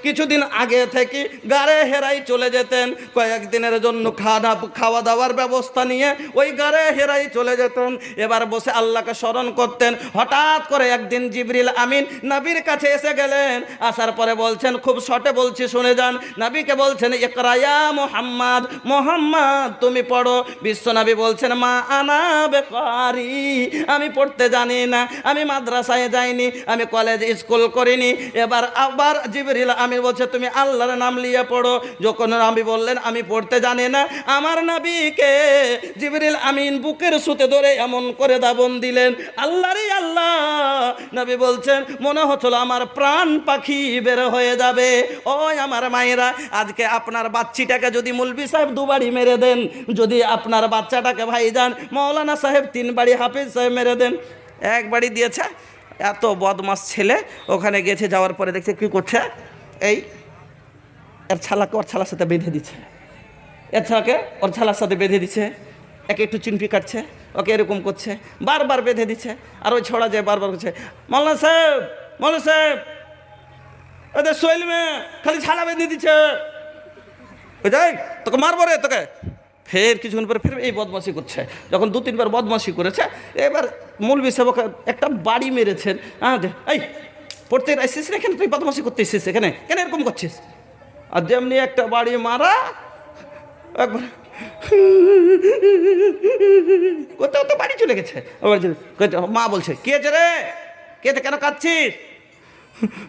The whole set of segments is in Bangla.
কিছুদিন আগে থেকে গাড়ে হেরাই চলে যেতেন, কয়েকদিনের জন্য খাওয়া দাওয়ার ব্যবস্থা নিয়ে ওই গাড়ে হেরাই চলে যেতেন। এবার বসে আল্লাহকে স্মরণ করতেন। হঠাৎ করে একদিন জিবরিল আমিন নবীর কাছে এসে গেলেন। আসার পরে বলছেন, খুব শর্টে বলছি শুনে যান, নবীকে বলছেন, ইকরা ইয়া মুহাম্মদ, মুহাম্মদ তুমি পড়ো। বিশ্বনবী বলছেন, মা আনা বেকারি, আমি পড়তে জানি না, আমি মাদ্রাসায় যাইনি, আমি কলেজ স্কুল করিনি। এবার আবার জিবরিল আমিন বলছে, তুমি আল্লাহর নাম নিয়ে পড়ো। যখন নবী বললেন আমি পড়তে জানি না, আমার নবীকে জিবরিল আমিন বুকের সুতে ধরে এমন করে দাবন দিলেন, আল্লাহরই আল্লাহ। নবী বলছেন, মনে হচ্ছিল আমার প্রাণ পাখি বের হয়ে যাবে। ওই আমার মায়েরা, আজকে আপনার বাচ্চিটাকে যদি মৌলভী সাহেব 2 বাড়ি মেরে দেন, যদি আপনার বাচ্চাটাকে ভাইজান মৌলানা সাহেব 3 বাড়ি, হাফিজ সাহেব মেরে দেন, 1 বাড়ি দিয়েছে। এত বদমাস ছেলে ওখানে গেছে, যাওয়ার পরে দেখছে কি করছে, এই এর ছালাকে ওর ছালার সাথে বেঁধে দিচ্ছে, এর ছালাকে ওর ছালার সাথে বেঁধে দিচ্ছে, একে একটু চিনপি কাটছে, ওকে এরকম করছে, বারবার বেঁধে দিচ্ছে। আর ওই ছড়া যায় বারবার করছে, মৌলানা সাহেব, মৌলানা সাহেব ওদের সোহেল মেয়ে খালি ছালা বেঁধে দিচ্ছে, বুঝাই তোকে মারবো রে তোকে। ফের কিছুক্ষণ পরে ফের এই বদমাশি করছে। যখন 2-3 বার বদমাশি করেছে, এবার মৌলভী সাহেব একটা বাড়ি মেরেছেন। এই পড়তে আসছিস না এখানে, তুই বদমাশি করতে এসেছিস এখানে, কেন এরকম করছিস? আর যেমনি একটা বাড়ি মারা, একবার কোথাও তো বাড়ি চলে গেছে। মা বলছে, কে আছে রে, কে আছে, কেন কাঁদছিস?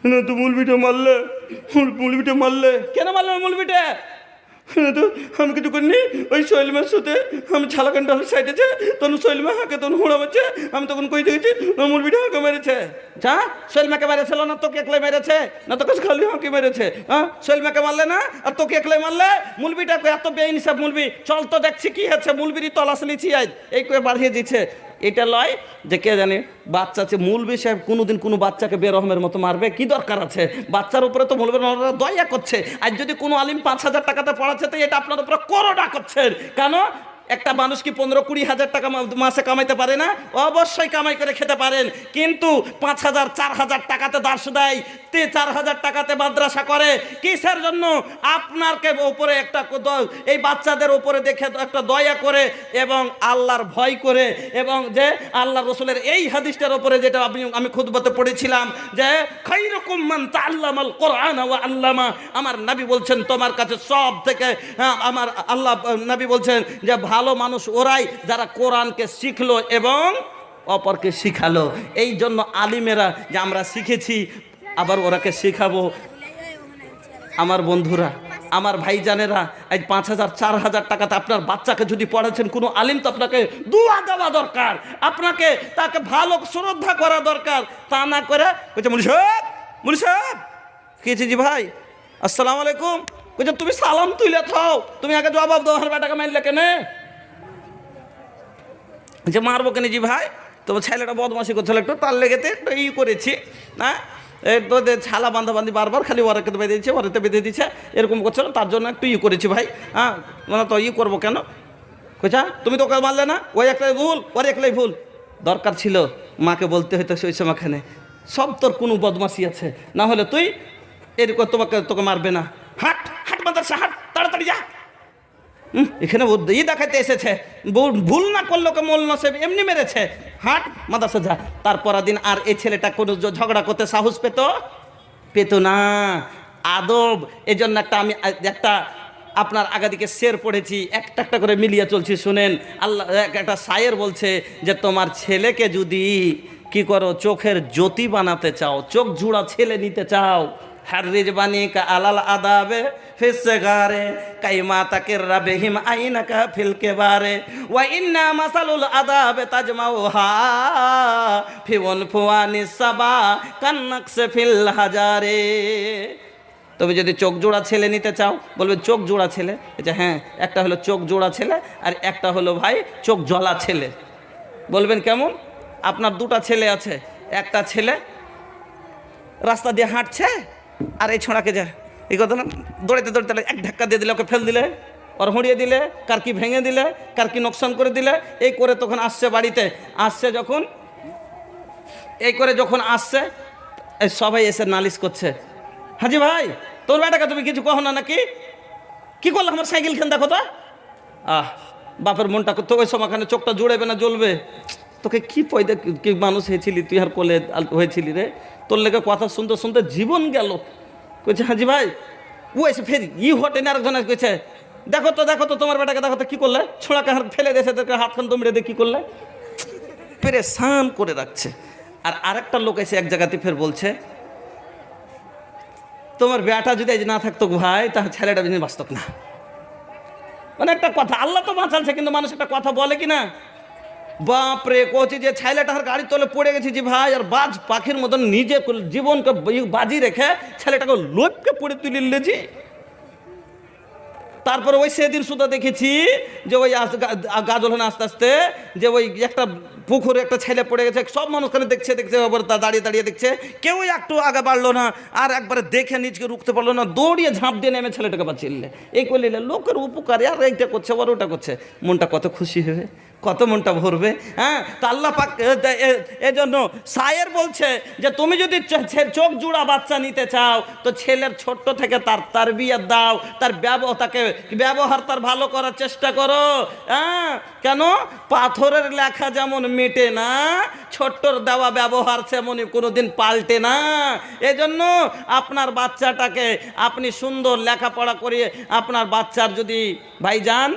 না তো মৌলভীটা মারলে, মৌলভীটা মারলে। কেন মারলে মৌলভীটা? তো আমি কিছু করিনি, ওই সোহেলমার সাথে আমি ছালাকানটা সাইডেছে, তখন সোহেলমা হাঁকে তখন হুড়া মারছে, আমি তখন কই দেখেছি মৌলভীটা হাঁকে মেরেছে। যা সোহেলমাকে মেরেছিল না, তোকে একলাই মেরেছে না, তোকে খালি হাঁকে মেরেছে। হ্যাঁ, সোহেলমাকে মারলে না, আর তোকে একলাই মারলে। মৌলভীটাকে এত বেইনসাফ মৌলভী, চল তো দেখছি কি হচ্ছে, মৌলভীরই তলাশ নিচ্ছি আজ, এই করে বাড়িয়ে দিচ্ছে। এটা লয় যে কে জানে বাচ্চা আছে, মৌলভী সাহেব কোনোদিন কোনো বাচ্চাকে বেরহমের মতো মারবে? কি দরকার আছে? বাচ্চার উপরে তো মৌলভী দয়া করছে। আর যদি কোনো আলিম 5,000 টাকাতে পড়াচ্ছে, তো এটা আপনার উপরে করোনা করছেন কেন? একটা মানুষ কি 15-20 হাজার টাকা মাসে কামাইতে পারে না? অবশ্যই কামাই করে খেতে পারেন, কিন্তু 5,000-4,000 টাকাতে দাস দেয়, 4,000 টাকাতে মাদ্রাসা করে, কিসের জন্য? আপনারকে উপরে একটা এই বাচ্চাদের উপরে দেখে একটা দয়া করে এবং আল্লাহর ভয় করে, এবং যে আল্লাহ রসুলের এই হাদিসটার উপরে যেটা আমি খুতবাতে পড়েছিলাম, যে খায়রুকুম মান তাআল্লামাল কোরআন ওয়া আল্লামা। আমার নবী বলছেন তোমার কাছে সব থেকে আমার আল্লাহ নবী বলছেন যে ভালো মানুষ ওরাই যারা কোরআনকে শিখলো এবং অপরকে শিখালো। এই জন্য আলিমেরা যে আমরা শিখেছি আবার ওরাকে শেখাবো। আমার বন্ধুরা, আমার ভাইজানেরা, আজ 5,000-4,000 টাকাতে আপনার বাচ্চাকে যদি পড়াচ্ছেন, কোনো আলিম তো আপনাকে দুয়া দেওয়া দরকার, আপনাকে তাকে ভালো শ্রদ্ধা করা দরকার। তা না করে বলছে, মুলি সাহেব খেয়েছি জি ভাই, আসসালামু আলাইকুম। বলছে তুমি সালাম তুলে থাও, তুমি আগে জবাব দাও, হার বেটাকে মারলে কেনে? যে মারবো কেন জি ভাই, তোমার ছেলেটা বদমাশি করছিল একটু, তার লেগেতে একটু ই করেছি। হ্যাঁ, তো ছালা বাঁধাবান্ধি বারবার খালি ওরাকে বেঁধে দিচ্ছে, ওরাতে বেঁধে দিচ্ছে, এরকম করছিল, তার জন্য একটু ই করেছি ভাই। হ্যাঁ, মানে তো ই করবো কেন? কোথা তুমি তো ওকে মারলে না, ওই একলাই ভুল, ওর একলাই ভুল। দরকার ছিল মাকে বলতে হইতো সেই সময়খানে, সব তোর কোনো বদমাশি আছে, না হলে তুই এরকম তোকে মারবে না। হাট হাট মাদ্রাসা হাট, তাড়াতাড়ি যা। এখানে ই দেখাতে এসেছে, ভুল না করলো কে মৌলানা সাহেব এমনি মেরেছে, হাট মাদ্রাসা যা। তারপর দিন আর এই ছেলেটা কোনো ঝগড়া করতে সাহস পেত না। আদব। এই জন্য আমি একটা আপনার আগাদিকে শের পড়েছি, একটা একটা করে মিলিয়ে চলছি, শুনেন। আল্লাহ একটা শায়ের বলছে যে তোমার ছেলেকে যদি কি করো, চোখের জ্যোতি বানাতে চাও, চোখ জুড়া ছেলে নিতে চাও, হারিজ বানি কা আলাল আদাবে ফিসগারে কাইমা তাকির রাবিহিম আইনাকা ফিল কেবারে ওয়া ইন্না মাসালুল আদাবে তাজমাউহা ফিওন ফুয়ানি সাবা কান্নাকসে ফিল হাজারে। তবে যদি চোখ জোড়া ছেলে নিতে চাও, বলবে চোখ জোড়া ছেলে। আচ্ছা হ্যাঁ, একটা হলো চোখ জোড়া ছেলে, আর একটা হলো ভাই চোখ জ্বলা ছেলে। বলবেন কেমন? আপনার 2টা ছেলে আছে, একটা ছেলে রাস্তা দিয়ে হাঁটছে, আর এই ছোঁড়াকে যা এই কথা না, দৌড়াইতে এক ধাক্কা দিয়ে দিলে, ওকে ফেল দিলে, ওর হুঁড়িয়ে দিলে, কার কি ভেঙে দিলে, কার কি নোকসান করে দিলে, এই করে তখন আসছে বাড়িতে। আসছে যখন এই করে যখন আসছে, সবাই এসে নালিশ করছে, হাজি ভাই তোর বেটাকে তুমি কিছু কहो না নাকি? কি করলো আমার সাইকেল খেন দেখো তো। বাপের মনটা তো ওই সময়খানে চোখটা জুড়েবে না জ্বলবে? তোকে কি পয়দা কি মানুষ হয়েছিলি তুই, আর কোলে হয়েছিলি রে, তোর লেগে কথা শুনতে শুনতে জীবন গেল। কইছে হাজি ভাই ও এসে ফের হটে না, আরেকজন কইছে দেখো তো তোমার বেটাকে দেখো তো কি করলে, ছোড়াকে হাত ফেলে দিয়েছে, হাতখান তো মেরে দিয়ে কি করলে, পেরেশান করে রাখছে। আর আরেকটা লোক এসে এক জায়গাতে ফের বলছে তোমার বেটা যদি আজ না থাকতো ভাই তাহলে ছেলেটা বিজনেস বাঁচত না। মানে একটা কথা, আল্লাহ তো বাঁচালছে কিন্তু মানুষ একটা কথা বলে কি না, বাপরে কোচি যে ছেলেটার গাড়ি তলে পড়ে গেছে যে ভাই, আর বাজ পাখির মতন নিজে জীবনকে বাজি রেখে ছেলেটাকে লোককে পড়ে তুলিলে যে। তারপরে ওই সেদিন শুধু দেখেছি যে ওই গাজল হনে আস্তে আস্তে যে ওই একটা পুকুরে একটা ছেলে পড়ে গেছে, সব মানুষখানে দেখছে তা দাঁড়িয়ে দেখছে, কেউ একটু আগে বাড়লো না, আর একবারে দেখে নিজকে রুখতে পারলো না, দৌড়িয়ে ঝাঁপ দিয়ে নেমে ছেলেটাকে বাঁচিয়ে এই করলে লোকের উপকারে আর এইটা করছে আবার ওটা করছে, মনটা কত খুশি হবে, কত মনটা ভরবে। হ্যাঁ, তা আল্লাহ পাক এজন্য শায়ের বলছে যে তুমি যদি চোখ জুড়া বাচ্চা নিতে চাও তো ছেলের ছোট্ট থেকে তার তারবিয়ত দাও, তার ব্যবহার তার ভালো করার চেষ্টা করো। হ্যাঁ, কেন পাথরের লেখা যেমন মেটে না, ছোট্টর দেওয়া ব্যবহার সেমনই কোনোদিন পাল্টে না। এজন্য আপনার বাচ্চাটাকে আপনি সুন্দর লেখাপড়া করিয়ে, আপনার বাচ্চার যদি ভাইজান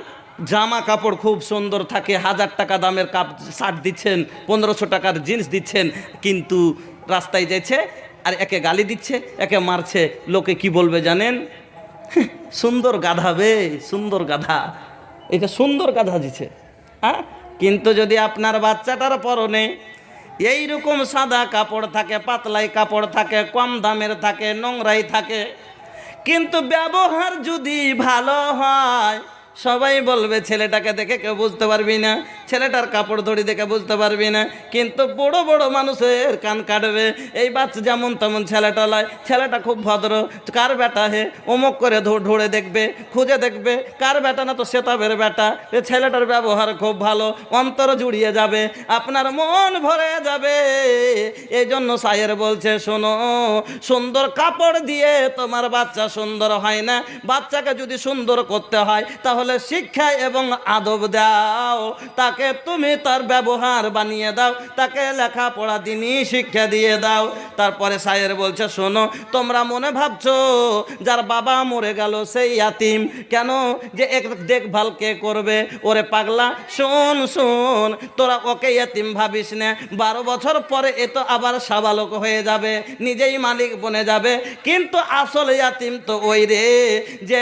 জামা কাপড় খুব সুন্দর থাকে, 1000 টাকা দামের শার্ট দিচ্ছেন, 1500 টাকার জিন্স দিচ্ছেন, কিন্তু রাস্তায় যাচ্ছে আর একে গালি দিচ্ছে, একে মারছে, লোকে কি বলবে জানেন? সুন্দর গাধা বে, সুন্দর গাধা, এটা সুন্দর গাধা দিচ্ছে। হ্যাঁ, কিন্তু যদি আপনার বাচ্চাটার পরনে এইরকম সাদা কাপড় থাকে, পাতলাই কাপড় থাকে, কম দামের থাকে, নোংরাই থাকে, কিন্তু ব্যবহার যদি ভালো হয় সবাই বলবে, ছেলেটাকে দেখে কেউ বুঝতে পারবি না, ছেলেটার কাপড় ধরি দেখে বুঝতে পারবি না, কিন্তু বড় বড় মানুষের কান কাটবে। এই বাচ্চা যেমন তেমন ছেলেটা লয়, ছেলেটা খুব ভদ্র, কার বেটা হে অমুক করে ধরে দেখবে, খুঁজে দেখবে কার বেটা, না তো সেতাবের বেটা, এ ছেলেটার ব্যবহার খুব ভালো, অন্তর জুড়িয়ে যাবে, আপনার মন ভরে যাবে। এই জন্য শায়ের বলছে শোনো, সুন্দর কাপড় দিয়ে তোমার বাচ্চা সুন্দর হয় না, বাচ্চাকে যদি সুন্দর করতে হয় তাহলে শিক্ষা এবং আদব দাও, তাকে তুমি তার ব্যবহার বানিয়ে দাও, তাকে লেখাপড়া দিনই শিক্ষা দিয়ে দাও। তারপরে শায়ের বলছে শোনো, তোমরা মনে ভাবছো যার বাবা মরে গেল সেই ইয়াতিম, কেন যে এক দেখভাল কে করবে? ওরে পাগলা শোন, তোরা ওকে ইয়াতিম ভাবিস না, 12 বছর পরে এ তো আবার সাবালক হয়ে যাবে, নিজেই মালিক বনে যাবে, কিন্তু আসল ইয়াতিম তো ওই রে যে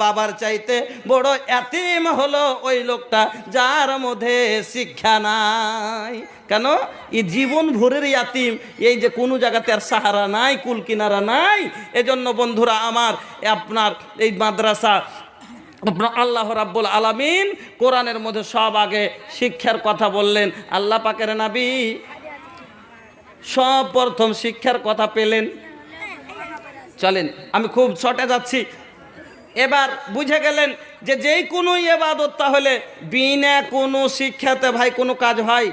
বাবার চাইতে বড় ইয়াতিম হলো ওই লোকটা যার মধ্যে শিক্ষা নাই। কেন? এই জীবন ভরের ইয়াতিম, এই যে কোনো জায়গাতে আর সাহারা নাই, কুল কিনারা নাই। এজন্য বন্ধুরা আমার, আপনার এই মাদ্রাসা আপনার আল্লাহ রাব্বুল আলামিন কোরআনের মধ্যে সব আগে শিক্ষার কথা বললেন। আল্লাহ পাকের নবী সব প্রথম শিক্ষার কথা পেলেন। চলেন, আমি খুব শর্টে যাচ্ছি। এবার বুঝে গেলেন যে যেই কোনো ইবাদত তাহলে বিনা কোনো শিক্ষাতে ভাই কোনো কাজ হয়?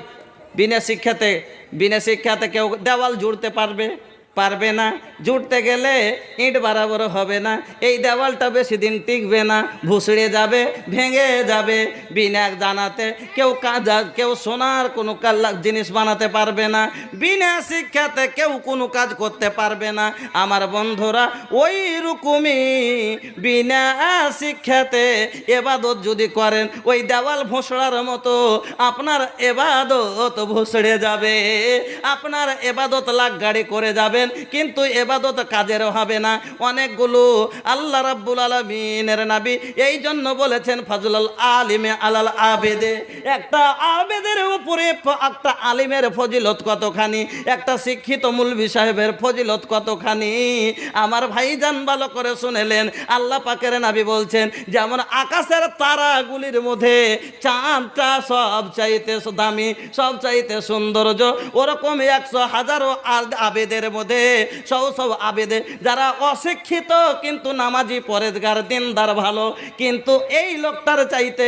বিনা শিক্ষাতে কেউ দেওয়াল জুড়তে পারবে না, জুড়তে গেলে ইট বরাবর হবে না, এই দেওয়ালটা বেশি দিন টিকবে না, ভুসড়ে যাবে, ভেঙে যাবে। বিনা জানাতে কেউ সোনার কোনো জিনিস বানাতে পারবে না, বিনা শিক্ষাতে কেউ কোনো কাজ করতে পারবে না। আমার বন্ধুরা, ওই রকমই বিনা শিক্ষাতে এবাদত যদি করেন, ওই দেওয়াল ভোসড়ার মতো আপনার এবাদত ভুসড়ে যাবে, আপনার এবাদত লাখ গাড়ি করে যাবে, কিন্তু এবাদত কাজের হবে না। অনেকগুলো আল্লাহ রাব্বুল আলামিনের নবী এই জন্য বলেছেন ফাজলুল আলিমে আলাল আবেদে, একটা আবেদের উপরে একটা আলিমের ফজিলত কতখানি, একটা শিক্ষিত মুলবি সাহেবের ফজিলত কতখানি। আমার ভাইজান ভালো করে শুনেলেন, আল্লাহ পাকের নবী বলছেন যেমন আকাশের তারাগুলির মধ্যে চাঁদটা সব চাইতে দামি, সব চাইতে সৌন্দর্য, ওরকম 100,000 আবেদের মধ্যে মধ্যে সব আবেদে যারা অশিক্ষিত কিন্তু নামাজি পরেজগার দিনদার ভালো, কিন্তু এই লোকটার চাইতে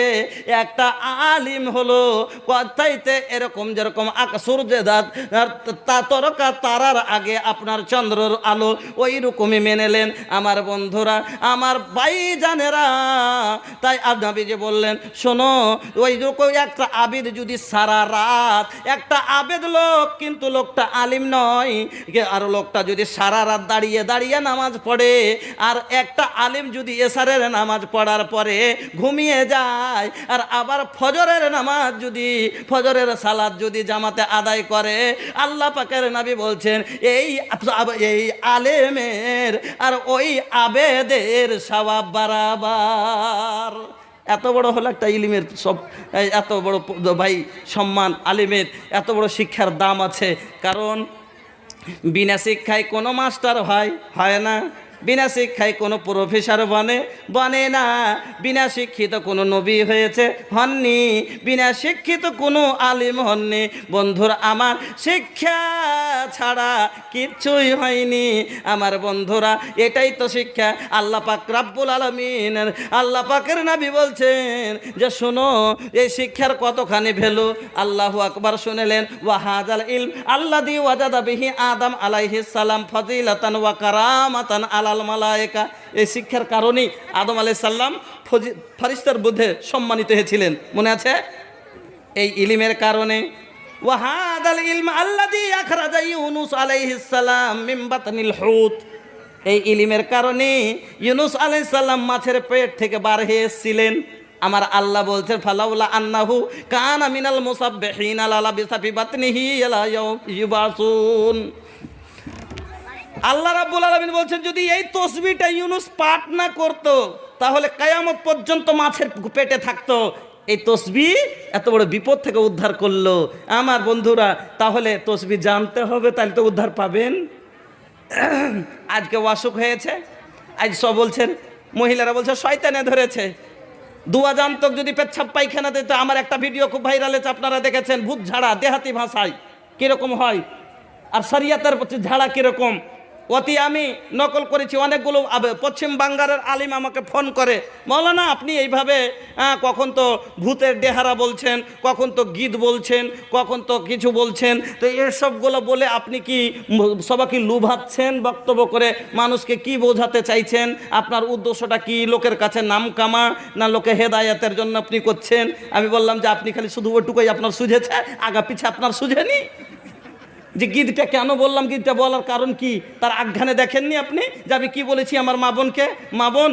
একটা আলিম হলো চাইতে এরকম যেরকম সূর্যে তরকা তারার আগে আপনার চন্দ্রর আলো, ওই রকমই মেনেলেন আমার বন্ধুরা, আমার ভাইজানেরা। তাই নবীজি বললেন শোনো, ওই রকম একটা আবিদ যদি সারা রাত, একটা আবেদ লোক কিন্তু লোকটা আলিম নয়, আর লোকটা যদি সারা রাত দাঁড়িয়ে দাঁড়িয়ে নামাজ পড়ে, আর একটা আলিম যদি এশারের নামাজ পড়ার পরে ঘুমিয়ে যায়, আর আবার ফজরের নামাজ যদি ফজরের সালাত যদি জামাতে আদায় করে, আল্লাহ পাকের নবী বলছেন এই আলেমের আর ওই আবেদের সওয়াব বারাবার। এত বড় হলো একটা ইলিমের সব, এত বড় ভাই সম্মান আলিমের, এত বড় শিক্ষার দাম আছে। কারণ বিনা শিক্ষায় কোনো মাস্টার হয় না, বিনা শিক্ষায় কোনো প্রফেসর বনে না, বিনা শিক্ষিত কোনো নবী হননি, বিনা শিক্ষিত কোনো আলিম হননি। বন্ধুরা আমার, শিক্ষা ছাড়া কিচ্ছুই হয়নি আমার বন্ধুরা, এটাই তো শিক্ষা। আল্লাহ পাক রব্বুল আলামিন, আল্লাহ পাকের নবী বলছেন যে শোনো এই শিক্ষার কতখানি ভ্যালু। আল্লাহু আকবার শুনলেন, ওয়াহাজাল ইলম আল্লাযী ওয়াজাদা বিহি আদম আলাইহিস সালাম ফাজিলাতান ওয়া কারামাতান আলাল মালায়েকা। এই শিক্ষার কারণেই আদম আলাইহিস সালাম ফেরেশতার মধ্যে সম্মানিত হয়েছিলেন, মনে আছে? এই ইলমের কারণে। ওয়াহাদাল ইলম আল্লাযী আখরাজা ইউনুস আলাইহিস সালাম মিন বাতনিল হুত। এই ইলমের কারণে ইউনুস আলাইহিস সালাম মাছের পেট থেকে বার হয়ে এসেছিলেন। আমার আল্লাহ বলছেন ফালাউলা আন্নাহু কানা মিনাল মুসাব্বিহিনা লালাবিসা ফি বাতনিহি ইলা ইউবাসুন। আল্লাহ রাব্বুল আলামিন বলছেন যদি এই তসবিহটা ইউনুস পাঠ না করত, তাহলে কিয়ামত পর্যন্ত মাছের পেটে থাকতো। এই তসবিহ এত বড় বিপদ থেকে উদ্ধার করলো আমার বন্ধুরা। তাহলে তসবিহ জানতে হবে, তাহলে তো উদ্ধার পাবেন। আজকে অসুখ হয়েছে, আজ সব বলছেন, মহিলারা বলছে শয়তানে ধরেছে। দুয়া জানতো যদি পেচ্ছাপ পায়খানা দিত। আমার একটা ভিডিও খুব ভাইরাল হয়েছে, আপনারা দেখেছেন, ভূত ঝাড়া দেহাতি ভাষায় কীরকম হয়, আর শরিয়াতের ঝাড়া কীরকম, অতি আমি নকল করেছি। অনেকগুলো পশ্চিম বাংলার আলিম আমাকে ফোন করে, মৌলানা আপনি এইভাবে কখন তো ভূতের ডেহারা বলছেন, কখন তো গীত বলছেন, কখন তো কিছু বলছেন, তো এসবগুলো বলে আপনি কি সবাইকে লুভাচ্ছেন বক্তব্য করে? মানুষকে কি বোঝাতে চাইছেন? আপনার উদ্দেশ্যটা কি? লোকের কাছে নাম কামা না লোকে হেদায়েতের জন্য আপনি করছেন? আমি বললাম যে আপনি খালি শুধু ওটুকুই আপনার সুঝেছে, আগা পিছে আপনার সুঝেনি। যে গীতটা কেন বললাম, গীতটা বলার কারণ কি তার আখ্যানে দেখেননি আপনি যে আমি কী বলেছি? আমার মা বোনকে, মা বোন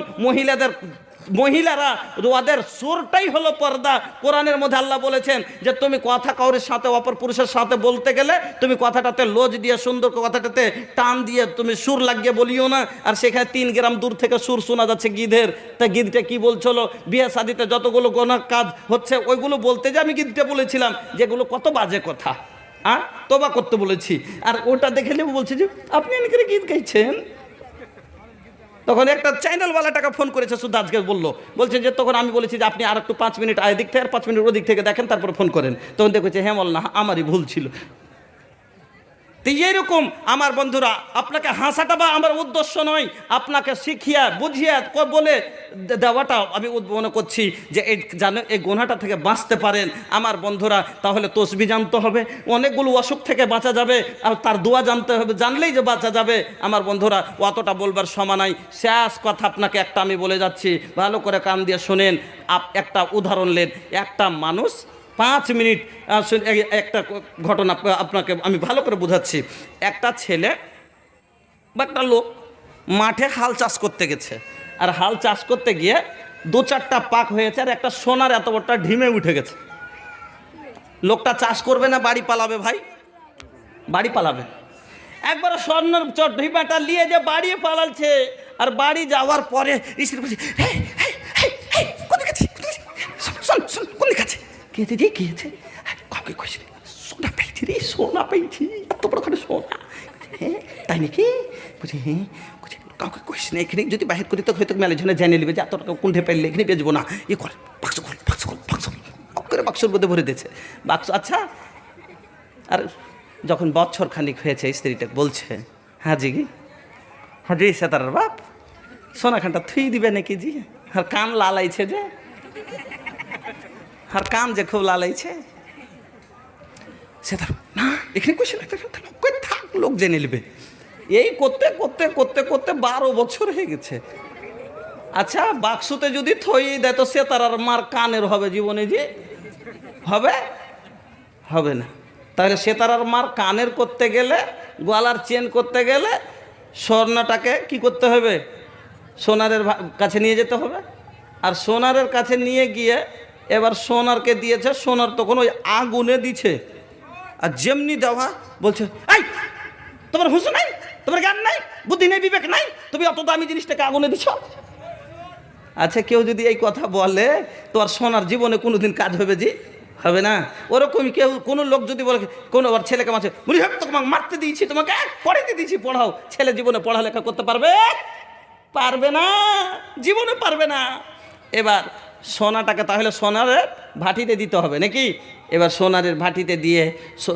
মহিলারা ওদের সুরটাই হলো পর্দা। কোরআনের মধ্যে আল্লাহ বলেছেন যে তুমি কথা কাউরের সাথে অপর পুরুষের সাথে বলতে গেলে তুমি কথাটাতে লোজ দিয়ে সুন্দর কথাটাতে টান দিয়ে তুমি সুর লাগিয়ে বলিও না। আর সেখানে 3 গ্রাম দূর থেকে সুর শোনা যাচ্ছে গীতের। তা গীতটা কি বলছিল? বিয়ে শাদিতে যতগুলো গোনার কাজ হচ্ছে ওইগুলো বলতে যে আমি গীতটা বলেছিলাম, যেগুলো কত বাজে কথা, তোবা করতে বলেছি। আর ওটা দেখে নেব বলছে যে আপনি এনে করে গীত গাইছেন। তখন একটা চ্যানেলওয়ালাটাকে ফোন করেছে, শুধু আজকে বলছে যে তখন আমি বলেছি যে আপনি আর একটু 5 মিনিট এদিক থেকে আর 5 মিনিট ওদিক থেকে দেখেন, তারপরে ফোন করেন। তখন দেখেছে হ্যাঁ না আমারই ভুল ছিল। তো এইরকম আমার বন্ধুরা, আপনাকে হাসাটা বা আমার উদ্দেশ্য নয়, আপনাকে শিখিয়া বুঝিয়া বলে দেওয়াটা আমি মনে করছি যে এই জানেন এই গোনাটা থেকে বাঁচতে পারেন আমার বন্ধুরা। তাহলে তসবিহ জানতে হবে, অনেকগুলো অসুখ থেকে বাঁচা যাবে। আর তার দোয়া জানতে হবে, জানলেই যে বাঁচা যাবে আমার বন্ধুরা। অতটা বলবার সময় নাই। শেষ কথা আপনাকে একটা আমি বলে যাচ্ছি, ভালো করে কান দিয়ে শোনেন। একটা উদাহরণ নেন, একটা মানুষ 5 মিনিট একটা ঘটনা আপনাকে আমি ভালো করে বোঝাচ্ছি। একটা ছেলে বা একটা লোক মাঠে হাল চাষ করতে গেছে, আর হাল চাষ করতে গিয়ে 2-4টা পাক হয়েছে, আর একটা সোনার এত বড়টা ঢিমে উঠে গেছে। লোকটা চাষ করবে না বাড়ি পালাবে? ভাই বাড়ি পালাবে। একবার স্বর্ণের ঢিমাটা নিয়ে যে বাড়ি পালাচ্ছে, আর বাড়ি যাওয়ার পরে স্ত্রী বলছে কোন কাছে খেয়েছে যে খেয়েছে কাউকে কইছি সোনা পেয়েছি রে, সোনা পেয়েছি, এত বড় খানে সোনা। হ্যাঁ তাই নাকি? বলছি হ্যাঁ। বলছি কাউকে কইস না, এখানে যদি বাহির করি তো হয়তো মেলে জনে জেনে নেবে যে এত টাকা কোনঠে পাইলে এখানে বেচবো না। ই কর বাক্স খোল, বাক্স খোল, বাক্স করে বাক্সর মধ্যে ভরে দিয়েছে বাক্স। আচ্ছা, আর যখন বছর খানিক হয়েছে স্ত্রীটা বলছে হাজি হাজি সেতারার বাপ সোনাখানটা থুই দিবে নাকি জি? আর কান লালাইছে যে, আর কান যে খুব লালাইছে। সেতার না এখানে কইছে না, থাক লোক জেনে নেবে। এই করতে করতে করতে করতে 12 বছর হয়ে গেছে। আচ্ছা বাক্সতে যদি থই দেয় তো সেতারার মার কানের হবে জীবনে যে? হবে? হবে না। তাহলে সেতারার মার কানের করতে গেলে, গলার চেন করতে গেলে স্বর্ণটাকে কি করতে হবে? সোনারের কাছে নিয়ে যেতে হবে। আর সোনারের কাছে নিয়ে গিয়ে এবার সোনারকে দিয়েছে, সোনার তখন ওই আগুনে দিছে। আর যেমনি দেওয়া বলছে, এই তোমার হুঁশ নাই, তোমার জ্ঞান নাই, বুদ্ধি নেই, বিবেক নাই, তুমি অত দামি জিনিসটাকে আগুনে দিছ। আচ্ছা কেউ যদি এই কথা বলে তোমার সোনার জীবনে কোনোদিন কাজ হবে জি? হবে না। ওরকমই কেউ কোনো লোক যদি বলে কোনো ওর ছেলেকে মারছে, বলি হবে তোমাকে মারতে দিয়েছি, তোমাকে পড়াইতে দিয়েছি, পড়াও। ছেলে জীবনে পড়ালেখা করতে পারবে? পারবে না, জীবনে পারবে না। এবার সোনাটাকে তাহলে সোনারের ভাটিতে দিতে হবে নাকি? এবার সোনারের ভাটিতে দিয়ে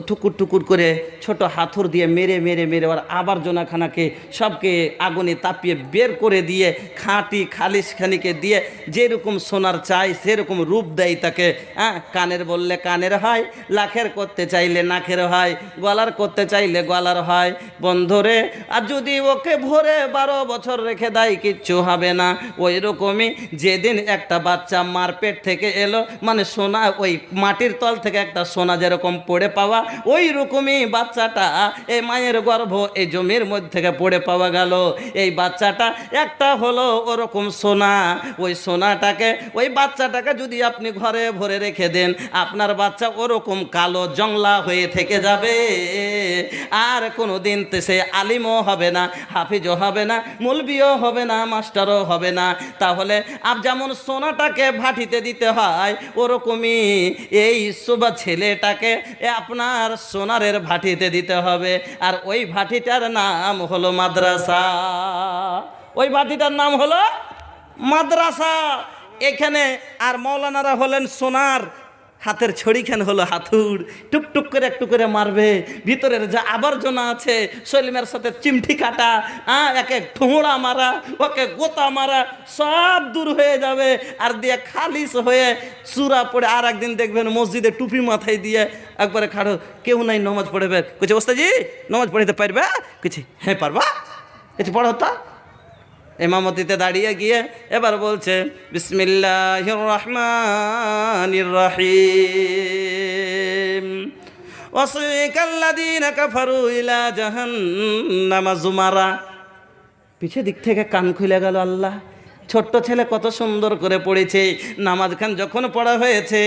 টুকুর টুকুর করে ছোট হাতুর দিয়ে মেরে মেরে মেরে আবার জোনাখানাকে সবকে আগুনে তাপিয়ে বের করে দিয়ে খাঁটি খালিশখানিকে দিয়ে যেরকম সোনার চাই সেরকম রূপ দেয় তাকে। হ্যাঁ, কানের বললে কানের হয়, লাখের করতে চাইলে নাকের হয়, গলার করতে চাইলে গলার হয়। বন্ধুরে, আর যদি ওকে ভরে 12 বছর রেখে দেয় কিচ্ছু হবে না। ওই রকমই যেদিন একটা বাচ্চা মার পেট থেকে এলো, মানে সোনা ওই মাটির তল থেকে একটা সোনা যেরকম পড়ে পাওয়া, ওই রকমই বাচ্চাটা এই মায়ের গর্ভ এই জমির মধ্যে থেকে পড়ে পাওয়া গেল। এই বাচ্চাটা একটা হলো ওরকম সোনা। ওই সোনাটাকে, ওই বাচ্চাটাকে যদি আপনি ঘরে ভরে রেখে দেন, আপনার বাচ্চা ওরকম কালো জংলা হয়ে থেকে যাবে। আর কোনো দিন সে আলিমও হবে না, হাফিজও হবে না, মৌলবিও হবে না, মাস্টারও হবে না। তাহলে যেমন সোনাটাকে ভাটিতে দিতে হয়, ওরকমই এই ছেলেটাকে আপনার সোনারের ভাটিতে দিতে হবে। আর ওই ভাটিটার নাম হলো মাদ্রাসা। ওই ভাটিটার নাম হলো মাদ্রাসা। এখানে আর মৌলানারা হলেন সোনার, হাতের ছড়িখান হলো হাতুর। টুকটুক করে একটু করে মারবে, ভিতরের যা আবর্জনা আছে সলিমের সাথে চিমটি কাটা, এক এক ঠোঁড়া মারা, ওকে গোতা মারা, সব দূর হয়ে যাবে। আর দিয়ে খালিস হয়ে চূড়া পড়ে আর একদিন দেখবেন মসজিদে টুপি মাথায় দিয়ে একবারে খাড়ো, কেউ নাই নমাজ পড়বে। কইছে ওস্তাদজি নমাজ পড়িতে পারবে? কইছে হ্যাঁ পারবা। কিছু পড়ো তা ইমামতিতে দাঁড়িয়ে গিয়ে এবার বলছে বিসমিল্লাহির রহমানির রহিম ওয়াসিকাল্লাযীনা কাফারু ইলা জাহান্নামা যুমারা। পিছে দিক থেকে কান খুলে গেল। আল্লাহ, ছোট্ট ছেলে কত সুন্দর করে পড়েছে। নামাজ খান যখন পড়া হয়েছে,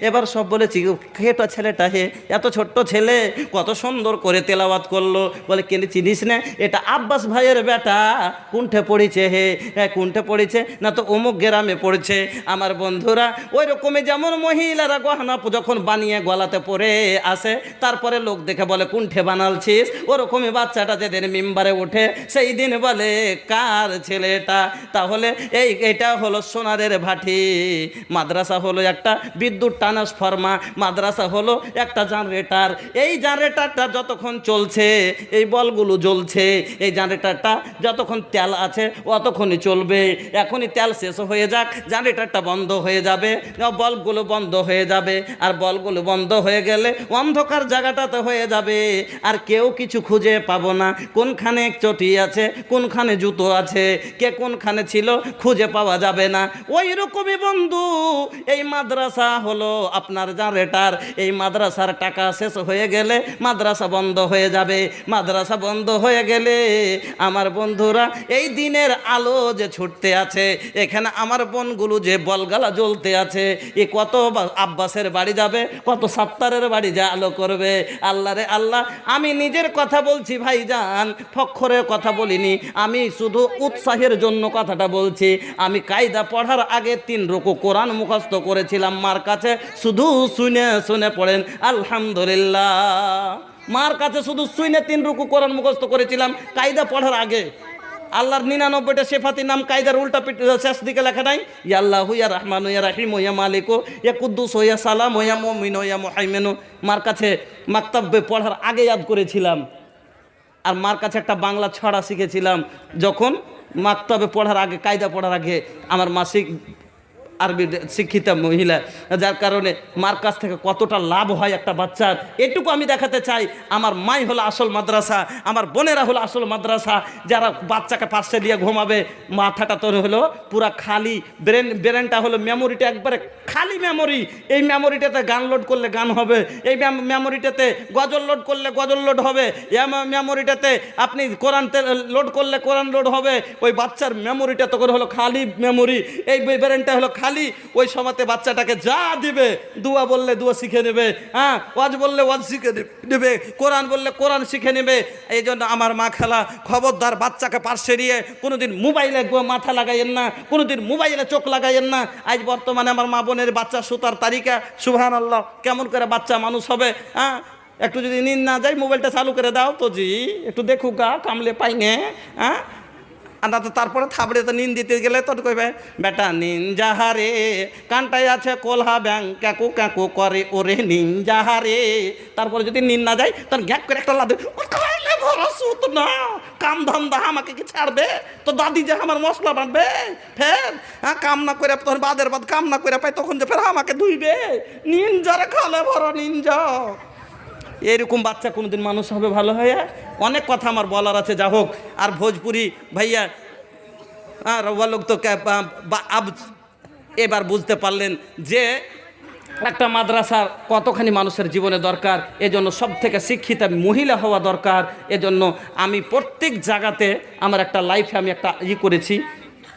এবার সব বলেছি কেটা ছেলেটা হে, এত ছোট্ট ছেলে কত সুন্দর করে তেলাওয়াত করলো। বলে কেন চিনিস না? এটা আব্বাস ভাইয়ের বেটা। কোনঠে পড়েছে হে? কোনঠে পড়েছে? না তো অমুক গ্রামে পড়েছে। আমার বন্ধুরা, ওই রকমই যেমন মহিলারা গহনা যখন বানিয়ে গলাতে পরে আসে, তারপরে লোক দেখে বলে কোনঠে বানালছিস, ওরকমই বাচ্চাটা যেদিন মিম্বারে ওঠে সেই দিন বলে কার ছেলেটা। তাহলে এইটা হলো সোনারের ভাটি। মাদ্রাসা হলো একটা বিদ্যুৎ ট্রান্সফরমার, মাদ্রাসা হলো একটা জেনারেটর। এই জেনারেটরটা যতক্ষণ চলছে এই বলগুলো জ্বলছে। এই জেনারেটরটা যতক্ষণ তেল আছে অতক্ষণই চলবে। এখনই তেল শেষ হয়ে যাক, জেনারেটরটা বন্ধ হয়ে যাবে, বলগুলো বন্ধ হয়ে যাবে। আর বলগুলো বন্ধ হয়ে গেলে অন্ধকার জায়গাটাতে হয়ে যাবে, আর কেউ কিছু খুঁজে পাবো না। কোনখানে চটি আছে, কোনখানে জুতো আছে, কে কোনখানে ছিল খুঁজে পাওয়া যাবে না। ওই রকমই বন্ধু এই মাদ্রাসা হলো আপনার জেনারেটর। এই মাদ্রাসার টাকা শেষ হয়ে গেলে মাদ্রাসা বন্ধ হয়ে যাবে। মাদ্রাসা বন্ধ হয়ে গেলে আমার বন্ধুরা এই দিনের আলো যে ছুটতে আছে, এখানে আমার বোনগুলো যে বলগালা জ্বলতে আছে, এ কত আব্বাসের বাড়ি যাবে, কত সাত্তারের বাড়ি যা আলো করবে। আল্লাহ রে আল্লাহ, আমি নিজের কথা বলছি ভাইজান, ফখরের কথা বলিনি। আমি শুধু উৎসাহের জন্য কথাটা বলছি। আমি কায়দা পড়ার আগে 3 রুকু কোরআন মুখস্থ করেছিলাম মার কাছে, শুধু শুনে শুনে পড়েন আলহামদুলিল্লাহ। মার কাছে শুধু শুনে 3 রুকু কোরআন মুখস্থ করেছিলাম কায়দা পড়ার আগে। আল্লাহর 99টা সেফাতির নাম কায়দার উল্টা শেষ দিকে লেখা নাই। ইয়া আল্লাহু ইয়া রহমানু ইয়া রহিম ইয়া মালিকু ইয়া কুদ্দুস ইয়া সালাম ইয়া মুমিন ইয়া মুহাইমিন। মার কাছে মাকতাবে পড়ার আগে ইয়াদ করেছিলাম। আর মার কাছে একটা বাংলা ছড়া শিখেছিলাম যখন মাকতবে পড়ার আগে, কায়দা পড়ার আগে। আমার মা আরবি শিক্ষিতা মহিলা, যার কারণে মার কাছ থেকে কতটা লাভ হয় একটা বাচ্চার, এটুকু আমি দেখাতে চাই। আমার মাই হলো আসল মাদ্রাসা, আমার বোনেরা হলো আসল মাদ্রাসা। যারা বাচ্চাকে পাশে দিয়ে ঘুমাবে, মাথাটা তোর হলো পুরা খালি, ব্রেনটা হলো মেমোরিটা একবারে খালি মেমোরি। এই মেমোরিটাতে গান লোড করলে গান হবে, এই মেমোরিটাতে গজল লোড করলে গজল লোড হবে, এই মেমোরিটাতে আপনি কোরআন লোড করলে কোরআন লোড হবে। ওই বাচ্চার মেমোরিটা তো করে হলো খালি মেমোরি, এই ব্রেনটা হলো খালি। ওই সময়তে বাচ্চাটাকে যা দিবে, দুয়া বললে দুয়া শিখে নেবে, হ্যাঁ, ওয়াজ বললে ওয়াজ শিখে নেবে, কোরআন বললে কোরআন শিখে নেবে। এই জন্য আমার মা খেলা, খবরদার বাচ্চাকে পাশে দিয়ে কোনোদিন মোবাইলে মাথা লাগাইয়েন না, কোনোদিন মোবাইলে চোখ লাগাইয়েন না। আজ বর্তমানে আমার মা বোনের বাচ্চা সুতার তারিকা, সুবহানাল্লাহ, কেমন করে বাচ্চা মানুষ হবে। হ্যাঁ, একটু যদি নিন না যায়, মোবাইলটা চালু করে দাও তো জি, একটু দেখুক গা, কামলে পাইনে। হ্যাঁ, আর না তো তারপরে থাবড়ে তো নিন দিতে গেলে তোর কইবে, বেটা নিন যাহারে কানটাই আছে কোলহা ব্যাং ক্যাকু ক্যাকু করে ওরে নিন যাহারে। তারপরে যদি নিন না যায়, তখন গ্যাক করে একটা লাদে, সুত না কাম ধান্দা আমাকে কি ছাড়বে? তো দাদি যে আমার মশলা বাঁধবে, ফের হ্যাঁ কাম না করে, তখন বাদের বাদ কাম না করে পাই, তখন যে ফের আমাকে ধুইবে। নিন যারা খালে ভরা নিন যা। এরকম বাচ্চা কোনোদিন মানুষ হবে ভালো হয়ে? অনেক কথা আমার বলার আছে, যা হোক। আর ভোজপুরি ভাইয়া রব্বা লোক তো এবার বুঝতে পারলেন যে একটা মাদ্রাসার কতখানি মানুষের জীবনে দরকার। এজন্য সব থেকে শিক্ষিতা মহিলা হওয়া দরকার। এজন্য আমি প্রত্যেক জায়গাতে আমার একটা লাইফে আমি একটা করেছি,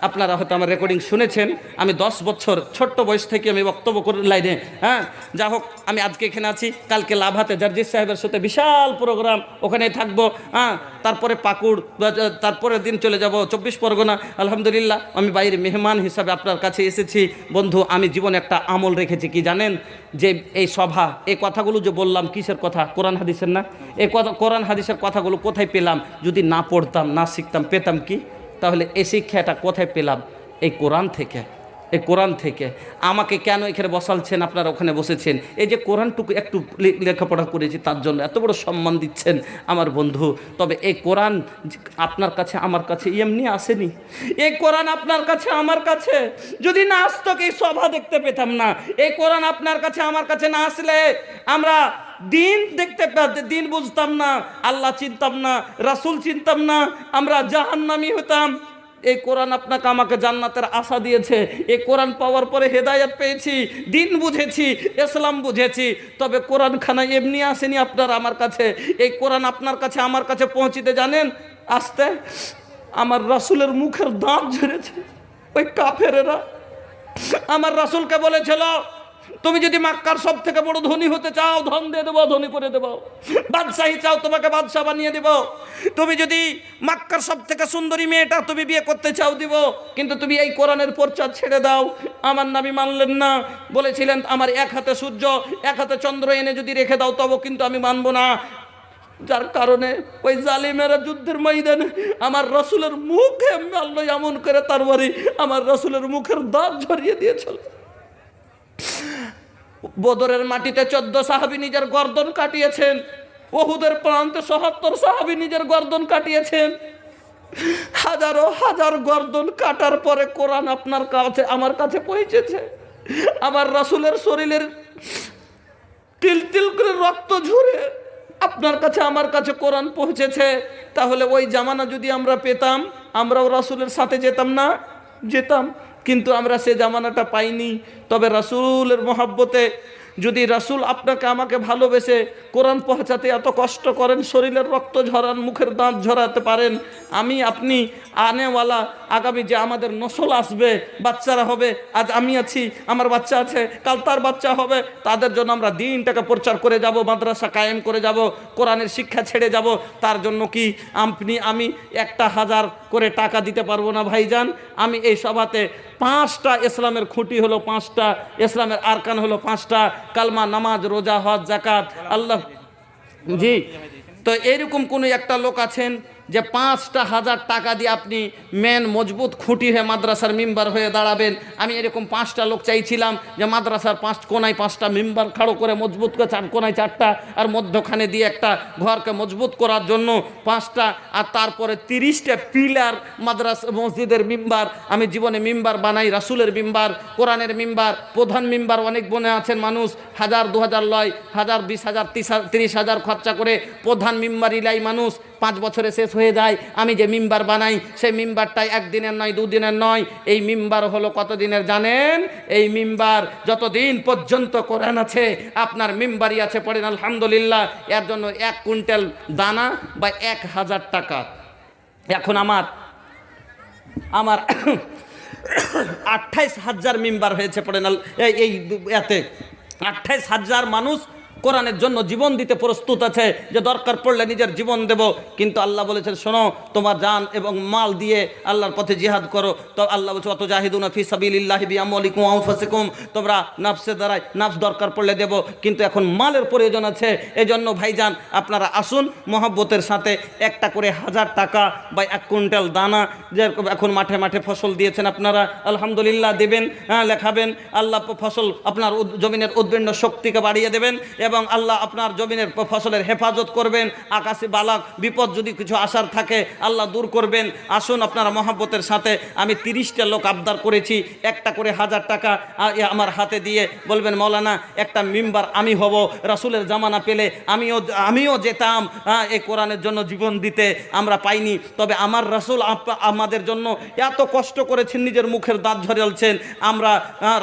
আপনারা হয়তো আমার রেকর্ডিং শুনেছেন। আমি 10 বছর ছোট্ট বয়স থেকে আমি বক্তব্য করি লাইনে। হ্যাঁ, যা হোক, আমি আজকে এখানে আছি, কালকে লাভাতে জার্জিস সাহেবের সাথে বিশাল প্রোগ্রাম, ওখানেই থাকবো। হ্যাঁ, তারপরে পাকুড়, তারপরের দিন চলে যাব 24 পরগনা। আলহামদুলিল্লাহ, আমি বাইরে মেহমান হিসাবে আপনার কাছে এসেছি। বন্ধু, আমি জীবনে একটা আমল রেখেছি, কি জানেন? যে এই সভা, এই কথাগুলো যে বললাম, কিসের কথা? কোরআন হাদিসের না? এই কথা, কোরআন হাদিসের কথাগুলো কোথায় পেলাম? যদি না পড়তাম, না শিখতাম, পেতাম কি? তাহলে এই শিক্ষাটা কোথায় পেলাম? এই কোরআন থেকে। এই কোরআন থেকে আমাকে কেন এখানে বসালছেন, আপনারা ওখানে বসেছেন, এই যে কোরআনটুকু একটু লেখাপড়া করেছি তার জন্য এত বড় সম্মান দিচ্ছেন আমার বন্ধু। তবে এই কোরআন আপনার কাছে আমার কাছে এমনি আসেনি। এই কোরআন আপনার কাছে আমার কাছে যদি না আসতো, এই সভা দেখতে পেতাম না। এই কোরআন আপনার কাছে আমার কাছে না আসলে আমরা দিন দেখতে, দিন বুঝতাম না, আল্লাহ চিনতাম না, রাসূল চিনতাম না, আমরা জাহান্নামী হতাম। এই কোরআন আপনাকে আমাকে জান্নাতের আশা দিয়েছে। এই কোরআন পাওয়ার পরে হেদায়েত পেয়েছি, দিন বুঝেছি, ইসলাম বুঝেছি। তবে কোরআন খানা এমনি আসেনি আপনার আমার কাছে। এই কোরআন আপনার কাছে আমার কাছে পৌঁছিতে জানেন আসতে আমার রাসূলের মুখের দাঁত ঝরেছে। ওই কাফেরেরা আমার রাসূলকে বলেছিল, তুমি যদি মক্কার সব থেকে বড় ধনী হতে চাও, ধন দিয়ে দেবো, ধনী করে দেবো। বাদশাহী চাও, তোমাকে বাদশাহ বানিয়ে দেবো। তুমি যদি মক্কার সব থেকে সুন্দরী মেয়েটা তুমি বিয়ে করতে চাও, দিব। কিন্তু তুমি এই কোরআনের প্রচার ছেড়ে দাও। আমার নবী মানলেন না, বলেছিলেন আমার এক হাতে সূর্য, এক হাতে চন্দ্র এনে যদি রেখে দাও, তবে কিন্তু আমি মানবো না। যার কারণে ওই জালিমেরা যুদ্ধের ময়দানে আমার রাসূলের মুখে আল্লাহ এমন করে তরবারি আমার রাসূলের মুখের দাঁত ঝরিয়ে দিয়েছিল। বদরের মাটিতে 14 সাহাবী নিজের গর্দন কাটিয়েছেন। উহুদের প্রান্তে ৭৭ সাহাবী নিজের গর্দন কাটিয়েছেন। হাজারো হাজার গর্দন কাটার পরে কোরআন আপনার কাছে আমার কাছে পৌঁছেছে। আমার রাসূলের শরীরের তিল তিল করে রক্ত ঝরে আপনার কাছে আমার কাছে কোরআন পৌঁছেছে। তাহলে ওই জামানা যদি আমরা পেতাম, আমরাও রাসূলের সাথে যেতাম না? যেতাম। কিন্তু আমরা সে জামানাটা পাইনি। তবে রাসূলের মহব্বতে যদি রাসূল আপনাকে আমাকে ভালোবেসে কোরআন পৌঁছাতে এত কষ্ট করেন, শরীরের রক্ত ঝরান, মুখের দাঁত ঝরাতে পারেন, আমি আপনি আনেওয়ালা আগামী যে আমাদের নসল আসবে, বাচ্চারা হবে, আজ আমি আছি, আমার বাচ্চা আছে, কাল তার বাচ্চা হবে, তাদের জন্য আমরা দিনটাকে প্রচার করে যাব, মাদ্রাসা কায়েম করে যাব, কোরআনের শিক্ষা ছেড়ে যাব। তার জন্য কি আপনি আমি 1,000 করে টাকা দিতে পারবো না ভাইজান। আমি এই সভাতে 5টা ইসলামের খুঁটি হলো 5টা, ইসলামের আরকান হলো 5টা, কালমা, নামাজ, রোজা, হজ, যাকাত, আল্লাহ। জি, তো এরকম কোনো একটা লোক আছেন যে 5,000 টাকা দিয়ে আপনি মেন মজবুত খুঁটি হয়ে মাদ্রাসার মেম্বার হয়ে দাঁড়াবেন। আমি এরকম 5টা লোক চাইছিলাম যে মাদ্রাসার 5 কোনায় 5টা মেম্বার খাড়ো করে মজবুত করে, 4 কোনায় 4টা, আর মধ্যখানে দিয়ে একটা ঘরকে মজবুত করার জন্য 5টা, আর তারপরে 30টা পিলার মাদ্রাসা মসজিদের মেম্বার। আমি জীবনে মেম্বার বানাই, রাসূলের মেম্বার, কোরআনের মেম্বার, প্রধান মেম্বার। অনেক বনে আছেন মানুষ 1000 2000 লয়, 1000 20,000 30,000 খরচা করে প্রধান মেম্বার ইলাই মানুষ 5 বছরে শেষ হয়ে যায়। আমি যে মেম্বার বানাই সেই মেম্বারটাই 1 দিনের নয় 2 দিনের নয়, এই মেম্বার হলো কত দিনের জানেন? এই মেম্বার যতদিন পর্যন্ত কোরআন আছে আপনার মেম্বারই আছে। পড়েন আলহামদুলিল্লাহ। এর জন্য 1 কুইন্টাল দানা বা 1000 টাকা। এখন আমার 28,000 মেম্বার হয়েছে। পড়েন এই এতে 28,000 মানুষ কোরআনের জন্য জীবন দিতে প্রস্তুত আছে, যে দরকার পড়লে নিজের জীবন দেব। কিন্তু আল্লাহ বলেছেন, শোনো, তোমার জান এবং মাল দিয়ে আল্লাহর পথে জিহাদ করো। তো আল্লাহ বলছে, অত জাহিদুনা ফি সাবিলিল্লাহি বিআমওয়ালিকুম ওয়া আনফুসিকুম, তোমরা নাফসের দ্বারাই, নাফস দরকার পড়লে দেব, কিন্তু এখন মালের প্রয়োজন আছে। এজন্য ভাইজান আপনারা আসুন মহব্বতের সাথে একটা করে 1000 টাকা বা 1 কুইন্টাল দানা, যে এখন মাঠে মাঠে ফসল দিয়েছেন আপনারা আলহামদুলিল্লাহ দেবেন, লেখাবেন। আল্লাহ ফসল আপনার জমিনের উদ্ভিন্ন শক্তিকে বাড়িয়ে দেবেন এবং আল্লাহ আপনার জমিনের ফসলের হেফাজত করবেন। আকাশে বালাক বিপদ যদি কিছু আসার থাকে আল্লাহ দূর করবেন। আসুন আপনারা মহব্বতের সাথে। আমি 30টা লোক আবদার করেছি, একটা করে 1000 টাকা আমার হাতে দিয়ে বলবেন, মৌলানা একটা মেম্বার আমি হব, রাসূলের জামানা পেলে আমিও যেতাম এই কোরআনের জন্য জীবন দিতে। আমরা পাইনি, তবে আমার রাসূল আমাদের জন্য এত কষ্ট করেছেন, নিজের মুখের দাঁত ঝরিয়েছেন। আমরা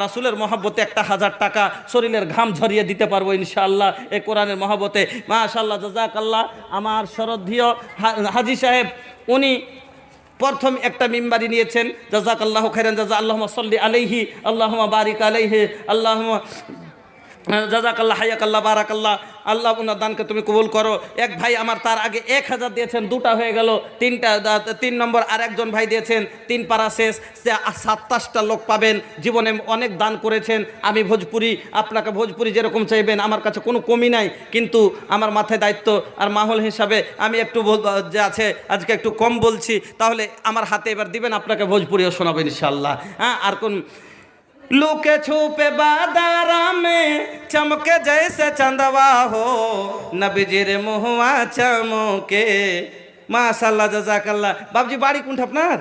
রাসূলের মহব্বতে একটা 1000 টাকা শরীরের ঘাম ঝরিয়ে দিতে পারবো ইনশাআল্লাহ এই কোরআনের মহব্বতে। মাশাআল্লাহ, জাযাকাল্লাহ। আমার শ্রদ্ধেয় হাজী সাহেব উনি প্রথম একটা মিম্বারি নিয়েছেন, জাযাকাল্লাহু খাইরান জাযা। আল্লাহুম্মা সাল্লি আলাইহি, আল্লাহুম্মা বারিক আলাইহি, আল্লাহুম্মা জাযাকাল্লাহ, হায়াকাল্লাহ, বারাকাল্লাহ। আল্লাহ ওনার দানকে তুমি কবুল করো। এক ভাই আমার তার আগে 1000 দিয়েছেন, 2টা হয়ে গেল, 3 নম্বর। আর একজন ভাই দিয়েছেন 3 পারা শেষ। 27টা লোক পাবেন। জীবনে অনেক দান করেছেন। আমি ভোজপুরি, আপনাকে ভোজপুরি যেরকম চাইবেন আমার কাছে কোনো কমি নাই, কিন্তু আমার মাথায় দায়িত্ব আর মাহল হিসাবে আমি একটু যে আছে আজকে একটু কম বলছি, তাহলে আমার হাতে এবার দিবেন, আপনাকে ভোজপুরিও শোনাবো ইনশাআল্লাহ। আর কোন लुके छुपे बादारा में चमके जैसे चंदवा हो, नबीजिर मुहुआ चमके। माशाल्लाह, जज़ाकल्लाह। बाबूजी बाड़ी कोनটা আপনার?